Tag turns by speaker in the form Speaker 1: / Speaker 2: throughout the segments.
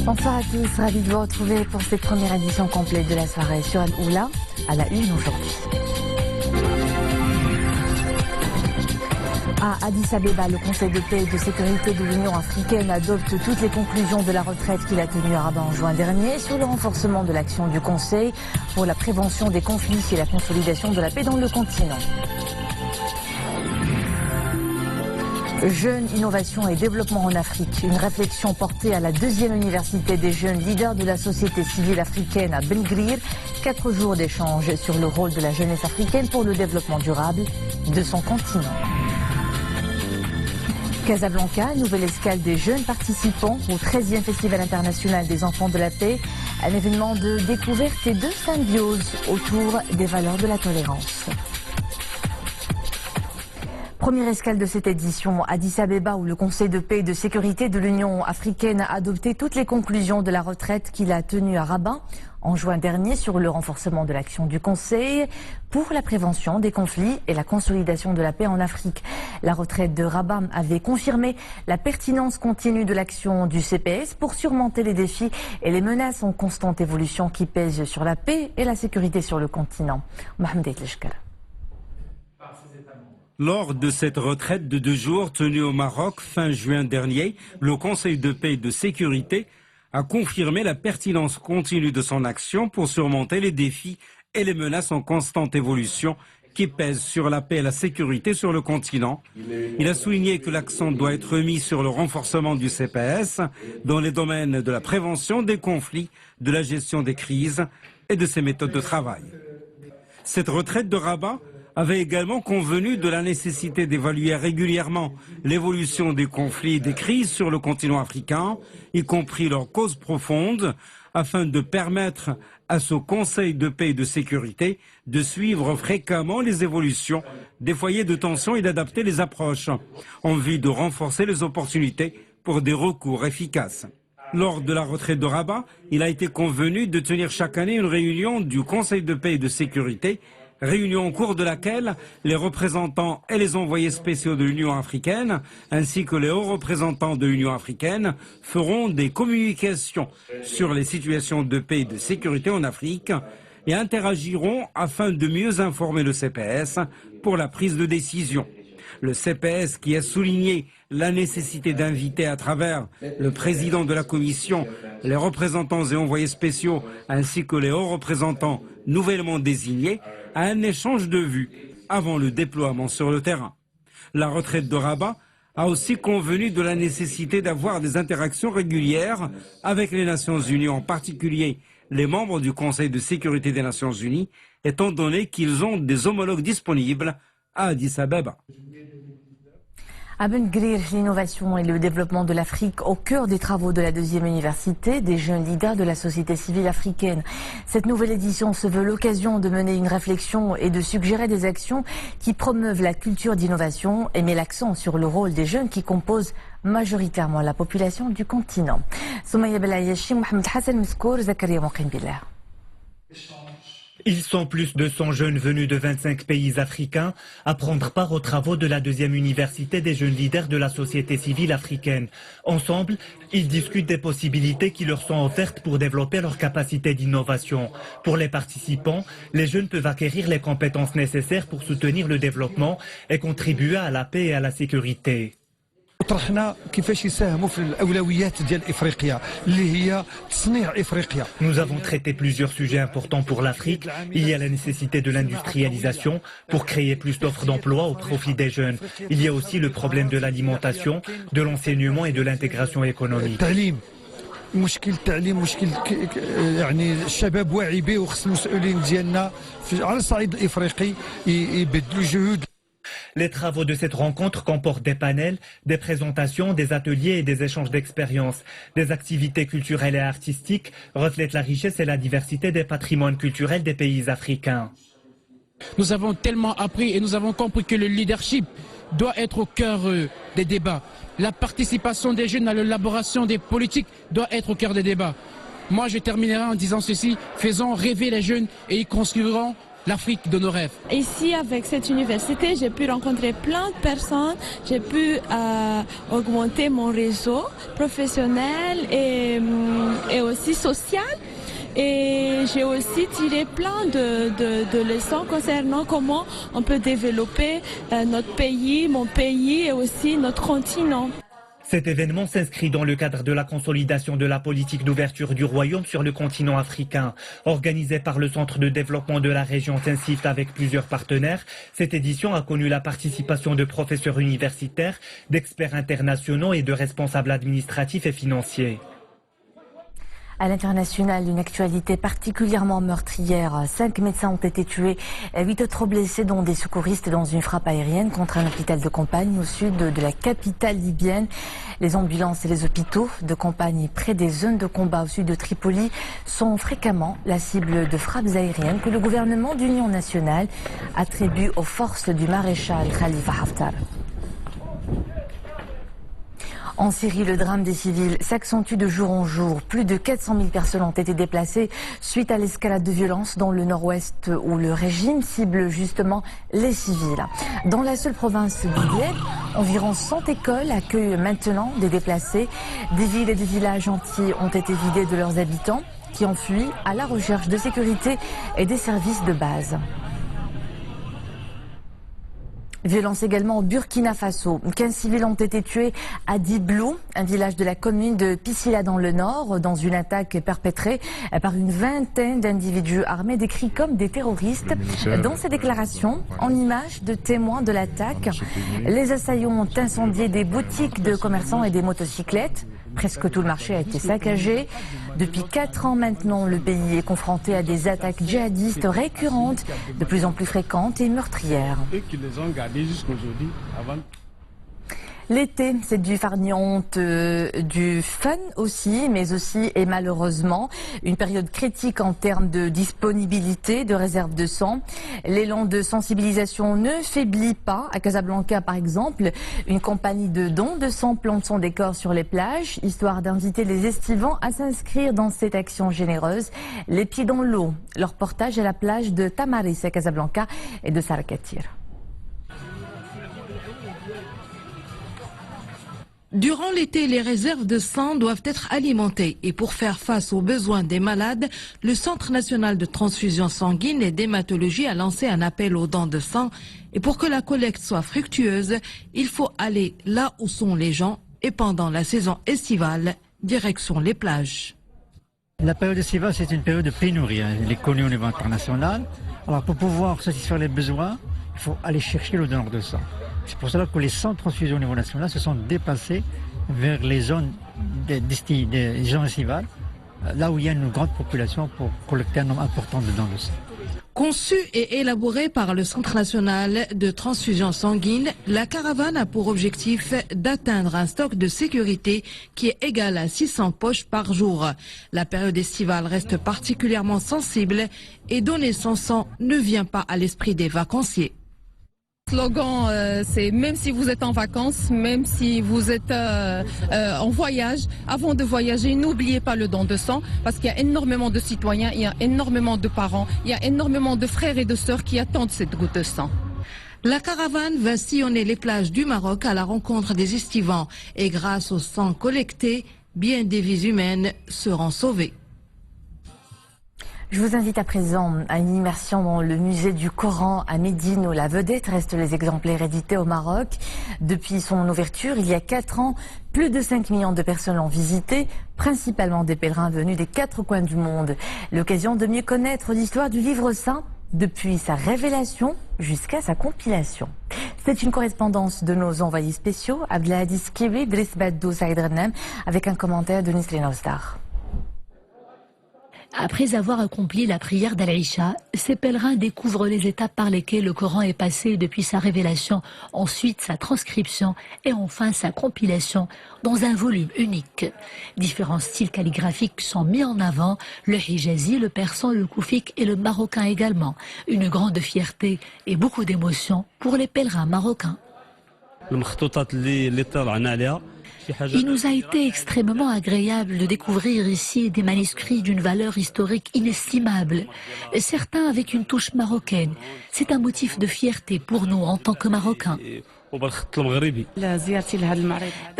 Speaker 1: Bonsoir à tous, ravi de vous retrouver pour cette première édition complète de la soirée sur Al-Oula, à la une aujourd'hui. À Addis Abeba, le Conseil de paix et de sécurité de l'Union africaine adopte toutes les conclusions de la retraite qu'il a tenue à Rabat en juin dernier sur le renforcement de l'action du Conseil pour la prévention des conflits et la consolidation de la paix dans le continent. Jeunes, innovation et développement en Afrique. Une réflexion portée à la deuxième université des jeunes leaders de la société civile africaine à Ben Grir. 4 jours d'échange sur le rôle de la jeunesse africaine pour le développement durable de son continent. Casablanca, nouvelle escale des jeunes participants au 13e Festival international des enfants de la paix. Un événement de découverte et de symbiose autour des valeurs de la tolérance. Première escale de cette édition, Addis Abeba, où le Conseil de paix et de sécurité de l'Union africaine a adopté toutes les conclusions de la retraite qu'il a tenue à Rabat en juin dernier sur le renforcement de l'action du Conseil pour la prévention des conflits et la consolidation de la paix en Afrique. La retraite de Rabat avait confirmé la pertinence continue de l'action du CPS pour surmonter les défis et les menaces en constante évolution qui pèsent sur la paix et la sécurité sur le continent. Mohamed Eitleshkar.
Speaker 2: Lors de cette retraite de 2 jours tenue au Maroc fin juin dernier, le Conseil de paix et de sécurité a confirmé la pertinence continue de son action pour surmonter les défis et les menaces en constante évolution qui pèsent sur la paix et la sécurité sur le continent. Il a souligné que l'accent doit être mis sur le renforcement du CPS dans les domaines de la prévention des conflits, de la gestion des crises et de ses méthodes de travail. Cette retraite de Rabat avait également convenu de la nécessité d'évaluer régulièrement l'évolution des conflits et des crises sur le continent africain, y compris leurs causes profondes, afin de permettre à ce Conseil de paix et de sécurité de suivre fréquemment les évolutions des foyers de tension et d'adapter les approches, en vue de renforcer les opportunités pour des recours efficaces. Lors de la retraite de Rabat, il a été convenu de tenir chaque année une réunion du Conseil de paix et de sécurité, réunion au cours de laquelle les représentants et les envoyés spéciaux de l'Union africaine, ainsi que les hauts représentants de l'Union africaine, feront des communications sur les situations de paix et de sécurité en Afrique et interagiront afin de mieux informer le CPS pour la prise de décision. Le CPS qui a souligné la nécessité d'inviter à travers le président de la Commission, les représentants et envoyés spéciaux, ainsi que les hauts représentants nouvellement désignés, à un échange de vues avant le déploiement sur le terrain. La retraite de Rabat a aussi convenu de la nécessité d'avoir des interactions régulières avec les Nations Unies, en particulier les membres du Conseil de sécurité des Nations Unies, étant donné qu'ils ont des homologues disponibles à Addis Abeba.
Speaker 1: À Ben Grir, l'innovation et le développement de l'Afrique au cœur des travaux de la deuxième université des jeunes leaders de la société civile africaine. Cette nouvelle édition se veut l'occasion de mener une réflexion et de suggérer des actions qui promeuvent la culture d'innovation et met l'accent sur le rôle des jeunes qui composent majoritairement la population du continent. Soumaya Belayachi, Mohamed Hassan Meskour, Zakaria Mokin Billah.
Speaker 3: Ils sont plus de 100 jeunes venus de 25 pays africains à prendre part aux travaux de la deuxième université des jeunes leaders de la société civile africaine. Ensemble, ils discutent des possibilités qui leur sont offertes pour développer leurs capacités d'innovation. Pour les participants, les jeunes peuvent acquérir les compétences nécessaires pour soutenir le développement et contribuer à la paix et à la sécurité. Nous avons traité plusieurs sujets importants pour l'Afrique. Il y a la nécessité de l'industrialisation pour créer plus d'offres d'emploi au profit des jeunes. Il y a aussi le problème de l'alimentation, de l'enseignement et de l'intégration économique.
Speaker 4: مشكل التعليم مشكل يعني الشباب واعي به وخص المسؤولين ديالنا على الصعيد الافريقي يبذلوا جهود.
Speaker 3: Les travaux de cette rencontre comportent des panels, des présentations, des ateliers et des échanges d'expériences. Des activités culturelles et artistiques reflètent la richesse et la diversité des patrimoines culturels des pays africains.
Speaker 5: Nous avons tellement appris et nous avons compris que le leadership doit être au cœur des débats. La participation des jeunes à l'élaboration des politiques doit être au cœur des débats. Moi, je terminerai en disant ceci, faisons rêver les jeunes et ils construiront l'Afrique de nos rêves.
Speaker 6: Ici, avec cette université, j'ai pu rencontrer plein de personnes, j'ai pu augmenter mon réseau professionnel et aussi social. Et j'ai aussi tiré plein de leçons concernant comment on peut développer notre pays, mon pays et aussi notre continent.
Speaker 3: Cet événement s'inscrit dans le cadre de la consolidation de la politique d'ouverture du Royaume sur le continent africain. Organisé par le Centre de développement de la région Tinsift avec plusieurs partenaires, cette édition a connu la participation de professeurs universitaires, d'experts internationaux et de responsables administratifs et financiers.
Speaker 1: À l'international, une actualité particulièrement meurtrière. 5 médecins ont été tués, 8 autres blessés, dont des secouristes dans une frappe aérienne contre un hôpital de campagne au sud de la capitale libyenne. Les ambulances et les hôpitaux de campagne près des zones de combat au sud de Tripoli sont fréquemment la cible de frappes aériennes que le gouvernement d'union nationale attribue aux forces du maréchal Khalifa Haftar. En Syrie, le drame des civils s'accentue de jour en jour. Plus de 400 000 personnes ont été déplacées suite à l'escalade de violence dans le nord-ouest où le régime cible justement les civils. Dans la seule province d'Idlib, environ 100 écoles accueillent maintenant des déplacés. Des villes et des villages entiers ont été vidés de leurs habitants qui ont fui à la recherche de sécurité et des services de base. Violence également au Burkina Faso. 15 civils ont été tués à Diblou, un village de la commune de Piscila dans le nord, dans une attaque perpétrée par une vingtaine d'individus armés décrits comme des terroristes. Dans ces déclarations, en images de témoins de l'attaque, les assaillants ont incendié des boutiques de commerçants et des motocyclettes. Presque tout le marché a été saccagé. Depuis 4 ans maintenant, le pays est confronté à des attaques djihadistes récurrentes, de plus en plus fréquentes et meurtrières. L'été, c'est du farniente, du fun aussi, mais aussi et malheureusement une période critique en termes de disponibilité de réserves de sang. L'élan de sensibilisation ne faiblit pas. À Casablanca, par exemple, une compagnie de dons de sang plante son décor sur les plages, histoire d'inviter les estivants à s'inscrire dans cette action généreuse. Les pieds dans l'eau. Leur portage à la plage de Tamaris à Casablanca et de Sarakatir.
Speaker 7: Durant l'été, les réserves de sang doivent être alimentées et pour faire face aux besoins des malades, le Centre national de transfusion sanguine et d'hématologie a lancé un appel aux dons de sang. Et pour que la collecte soit fructueuse, il faut aller là où sont les gens et pendant la saison estivale, direction les plages.
Speaker 8: La période estivale, c'est une période de pénurie, elle est connue au niveau international. Alors pour pouvoir satisfaire les besoins, il faut aller chercher le donneur de sang. C'est pour cela que les centres de transfusion au niveau national se sont déplacés vers les zones des zones estivales, là où il y a une grande population pour collecter un nombre important de dons de sang.
Speaker 7: Conçue et élaborée par le Centre national de transfusion sanguine, la caravane a pour objectif d'atteindre un stock de sécurité qui est égal à 600 poches par jour. La période estivale reste particulièrement sensible et donner son sang ne vient pas à l'esprit des vacanciers.
Speaker 9: Le slogan, c'est même si vous êtes en vacances, même si vous êtes en voyage, avant de voyager, n'oubliez pas le don de sang, parce qu'il y a énormément de citoyens, il y a énormément de parents, il y a énormément de frères et de sœurs qui attendent cette goutte de sang.
Speaker 7: La caravane va sillonner les plages du Maroc à la rencontre des estivants et grâce au sang collecté, bien des vies humaines seront sauvées.
Speaker 1: Je vous invite à présent à une immersion dans le musée du Coran à Médine où la vedette reste les exemplaires édités au Maroc. Depuis son ouverture, il y a 4 ans, plus de 5 millions de personnes l'ont visité, principalement des pèlerins venus des 4 coins du monde. L'occasion de mieux connaître l'histoire du livre saint depuis sa révélation jusqu'à sa compilation. C'est une correspondance de nos envoyés spéciaux, Abdelhadis Kiwi, Driss Baddou, Saïd Rennem, avec un commentaire de Nisrine Ostar.
Speaker 10: Après avoir accompli la prière d'Al-Isha, ces pèlerins découvrent les étapes par lesquelles le Coran est passé depuis sa révélation, ensuite sa transcription et enfin sa compilation dans un volume unique. Différents styles calligraphiques sont mis en avant, le hijazi, le persan, le koufik et le marocain également. Une grande fierté et beaucoup d'émotions pour les pèlerins marocains. Il nous a été extrêmement agréable de découvrir ici des manuscrits d'une valeur historique inestimable, certains avec une touche marocaine. C'est un motif de fierté pour nous en tant que Marocains.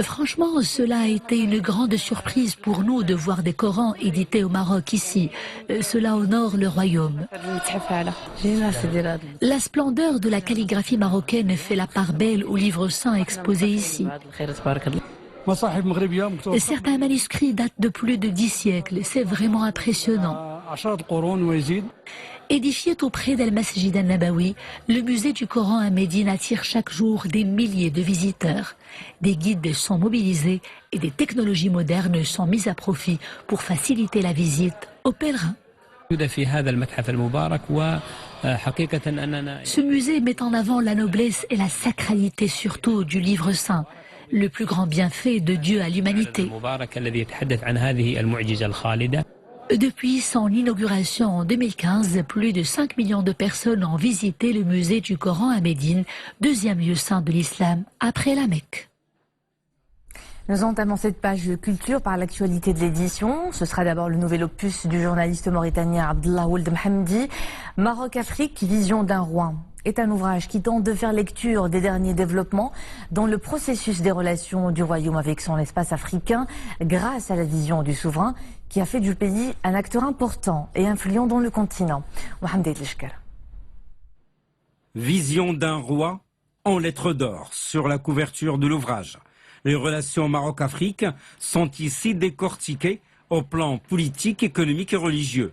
Speaker 10: Franchement, cela a été une grande surprise pour nous de voir des Corans édités au Maroc ici. Cela honore le royaume. La splendeur de la calligraphie marocaine fait la part belle aux livres saints exposés ici. Certains manuscrits datent de plus de 10 siècles. C'est vraiment impressionnant. Édifié auprès d'Al-Masjid al-Nabawi, le musée du Coran à Médine attire chaque jour des milliers de visiteurs. Des guides sont mobilisés et des technologies modernes sont mises à profit pour faciliter la visite aux pèlerins. Ce musée met en avant la noblesse et la sacralité surtout du livre saint, le plus grand bienfait de Dieu à l'humanité. Depuis son inauguration en 2015, plus de 5 millions de personnes ont visité le musée du Coran à Médine, deuxième lieu saint de l'islam après la Mecque.
Speaker 1: Nous entamons cette page de culture par l'actualité de l'édition. Ce sera d'abord le nouvel opus du journaliste mauritanien Abdallah Ould Mohamdi. Maroc-Afrique, vision d'un roi, est un ouvrage qui tente de faire lecture des derniers développements dans le processus des relations du royaume avec son espace africain grâce à la vision du souverain qui a fait du pays un acteur important et influent dans le continent. Mohamed Leshkar.
Speaker 2: Vision d'un roi en lettres d'or sur la couverture de l'ouvrage. Les relations Maroc-Afrique sont ici décortiquées au plan politique, économique et religieux.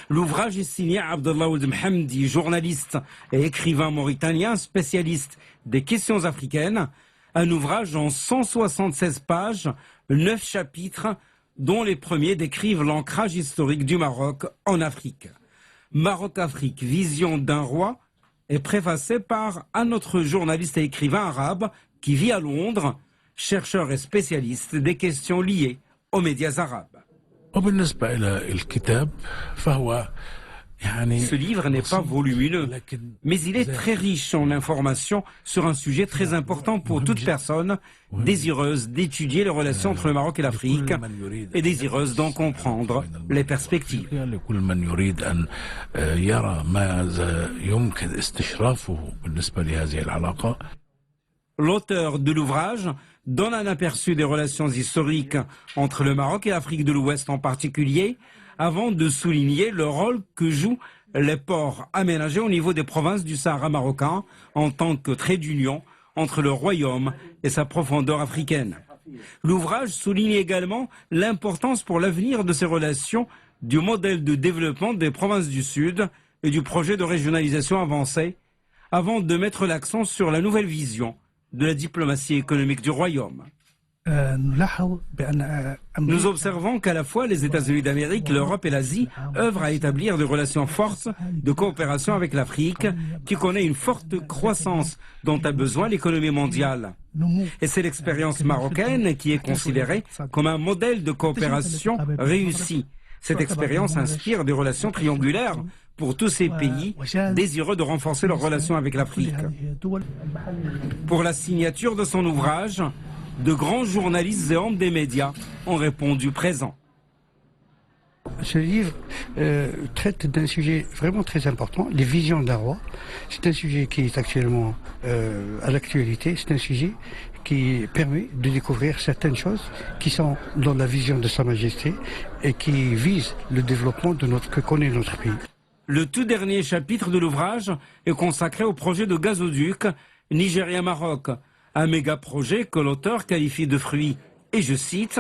Speaker 2: L'ouvrage est signé Abdallah Ould Mohamdi, journaliste et écrivain mauritanien, spécialiste des questions africaines. Un ouvrage en 176 pages, 9 chapitres, dont les premiers décrivent l'ancrage historique du Maroc en Afrique. Maroc-Afrique, vision d'un roi, est préfacé par un autre journaliste et écrivain arabe qui vit à Londres, chercheur et spécialiste des questions liées aux médias arabes. Ce livre n'est pas volumineux, mais il est très riche en informations sur un sujet très important pour toute personne désireuse d'étudier les relations entre le Maroc et l'Afrique et désireuse d'en comprendre les perspectives. L'auteur de l'ouvrage donne un aperçu des relations historiques entre le Maroc et l'Afrique de l'Ouest en particulier, avant de souligner le rôle que jouent les ports aménagés au niveau des provinces du Sahara marocain en tant que trait d'union entre le royaume et sa profondeur africaine. L'ouvrage souligne également l'importance pour l'avenir de ces relations du modèle de développement des provinces du Sud et du projet de régionalisation avancé, avant de mettre l'accent sur la nouvelle vision de la diplomatie économique du royaume. Nous observons qu'à la fois les États-Unis d'Amérique, l'Europe et l'Asie œuvrent à établir des relations fortes de coopération avec l'Afrique, qui connaît une forte croissance dont a besoin l'économie mondiale. Et c'est l'expérience marocaine qui est considérée comme un modèle de coopération réussi. Cette expérience inspire des relations triangulaires pour tous ces pays désireux de renforcer leurs relations avec l'Afrique. Pour la signature de son ouvrage, de grands journalistes et hommes des médias ont répondu présent.
Speaker 11: Ce livre traite d'un sujet vraiment très important, les visions d'un roi. C'est un sujet qui est actuellement à l'actualité, c'est un sujet qui permet de découvrir certaines choses qui sont dans la vision de Sa Majesté et qui visent le développement de que connaît notre pays.
Speaker 2: Le tout dernier chapitre de l'ouvrage est consacré au projet de gazoduc Nigéria-Maroc, un méga-projet que l'auteur qualifie de fruit, et je cite,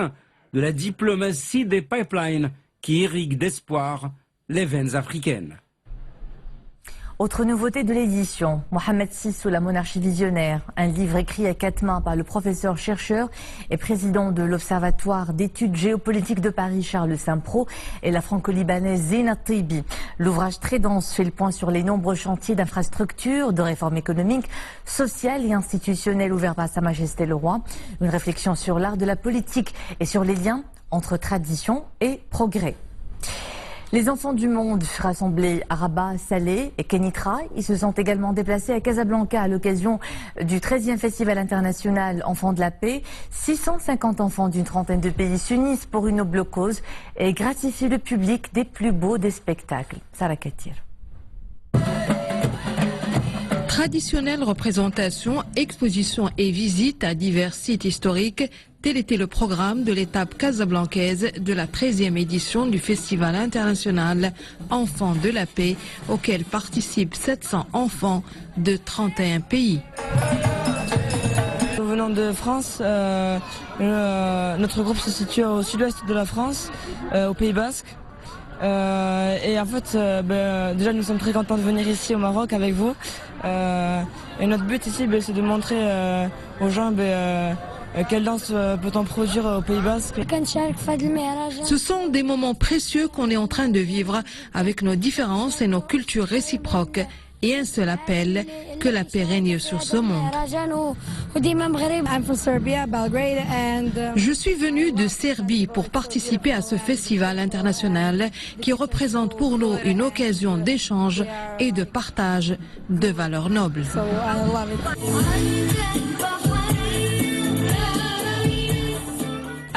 Speaker 2: de la diplomatie des pipelines qui irriguent d'espoir les veines africaines.
Speaker 1: Autre nouveauté de l'édition, Mohamed VI sous la monarchie visionnaire, un livre écrit à 4 mains par le professeur chercheur et président de l'Observatoire d'études géopolitiques de Paris, Charles Saint-Pro, et la franco-libanaise Zina Tibi. L'ouvrage très dense fait le point sur les nombreux chantiers d'infrastructures, de réformes économiques, sociales et institutionnelles ouverts par Sa Majesté le Roi. Une réflexion sur l'art de la politique et sur les liens entre tradition et progrès. Les enfants du monde rassemblés à Rabat, Salé et Kenitra, ils se sont également déplacés à Casablanca à l'occasion du 13e Festival international Enfants de la Paix. 650 enfants d'une trentaine de pays s'unissent pour une noble cause et gratifient le public des plus beaux des spectacles. Sarah Katir.
Speaker 7: Traditionnelle représentation, exposition et visite à divers sites historiques, tel était le programme de l'étape casablancaise de la 13e édition du Festival international Enfants de la Paix, auquel participent 700 enfants de 31 pays.
Speaker 12: Nous venons de France, notre groupe se situe au sud-ouest de la France, au Pays Basque. Et en fait, déjà nous sommes très contents de venir ici au Maroc avec vous. Et notre but ici, c'est de montrer aux gens quelle danse peut-on produire au Pays Basque.
Speaker 7: Ce sont des moments précieux qu'on est en train de vivre avec nos différences et nos cultures réciproques. Et un seul appel, que la paix règne sur ce monde. Je suis venue de Serbie pour participer à ce festival international qui représente pour nous une occasion d'échange et de partage de valeurs nobles.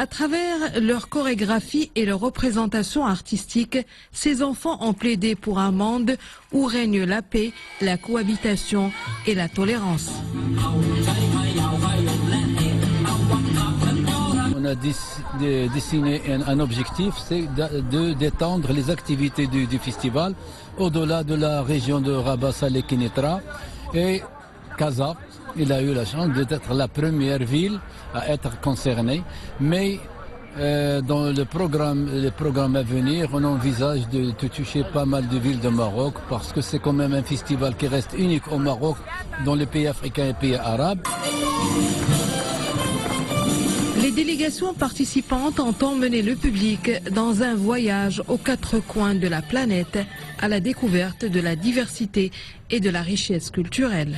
Speaker 7: À travers leur chorégraphie et leur représentation artistique, ces enfants ont plaidé pour un monde où règne la paix, la cohabitation et la tolérance.
Speaker 13: On a dessiné un objectif, c'est d'étendre les activités du festival au-delà de la région de Rabat, Salé, Kenitra et Casa. Il a eu la chance d'être la première ville à être concernée, mais dans le programme à venir, on envisage de toucher pas mal de villes de Maroc parce que c'est quand même un festival qui reste unique au Maroc, dans les pays africains et pays arabes.
Speaker 7: Les délégations participantes ont emmené le public dans un voyage aux quatre coins de la planète à la découverte de la diversité et de la richesse culturelle.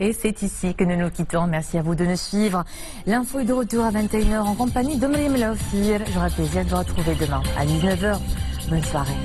Speaker 1: Et c'est ici que nous nous quittons. Merci à vous de nous suivre. L'info est de retour à 21h en compagnie de Mariam Laoufir. J'aurai plaisir de vous retrouver demain à 19h. Bonne soirée.